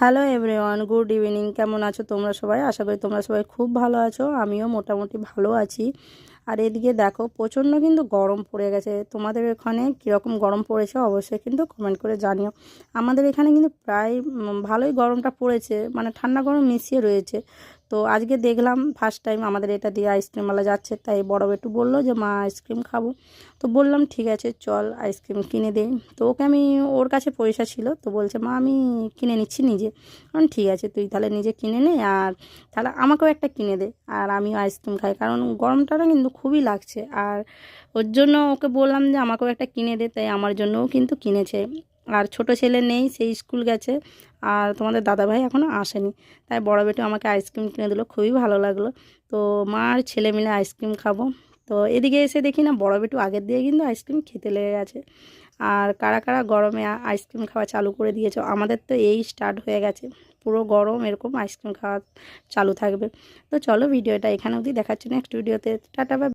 Hello everyone, good evening. কেমন আছো তোমরা সবাই? আশা করি তোমরা সবাই খুব ভালো আছো। আমিও মোটামুটি ভালো আছি। আর এদিকে দেখো, প্রচণ্ড কিন্তু গরম পড়ে গেছে। তোমাদের এখানে কীরকম গরম পড়েছে অবশ্যই কিন্তু কমেন্ট করে জানিও। আমাদের এখানে কিন্তু প্রায় ভালোই গরমটা পড়েছে, মানে ঠান্ডা গরম মিশিয়ে রয়েছে। তো আজকে দেখলাম ফার্স্ট টাইম আমাদের এটা দিয়ে আইসক্রিমওয়ালা যাচ্ছে, তাই বড় বেটু বললো যে মা আইসক্রিম খাবো। তো বললাম ঠিক আছে চল আইসক্রিম কিনে দেই। তো ওকে আমি, ওর কাছে পয়সা ছিল, তো বলছে মা আমি কিনে নিচ্ছি নিজে। কারণ ঠিক আছে তুই তাহলে নিজে কিনে নে, আর তাহলে আমাকেও একটা কিনে দে, আর আমিও আইসক্রিম খাই, কারণ গরমটা না কিন্তু খুবই লাগছে। আর ওর জন্য ওকে বললাম যে আমাকেও একটা কিনে দে, তাই আমার জন্যও কিন্তু কিনেছে। আর ছোট ছেলে নেই, সেই স্কুল গেছে। আর তোমাদের দাদাভাই এখনও আসেনি, তাই বড় বেটু আমাকে আইসক্রিম কিনে দিল, খুবই ভালো লাগলো। তো মা আর ছেলে মিলে আইসক্রিম খাবো। তো এদিকে এসে দেখি না বড় বেটু আগের দিয়ে কিন্তু আইসক্রিম খেতে লেগে গেছে। আর কারা কারা গরমে আইসক্রিম খাওয়া চালু করে দিয়েছো? আমাদের তো এই স্টার্ট হয়ে গেছে, পুরো গরম এরকম আইসক্রিম খাওয়া চালু থাকবে। তো চলো ভিডিওটা এখানে অবধি, দেখাচ্ছি নেক্সট ভিডিওতে। Tata bye.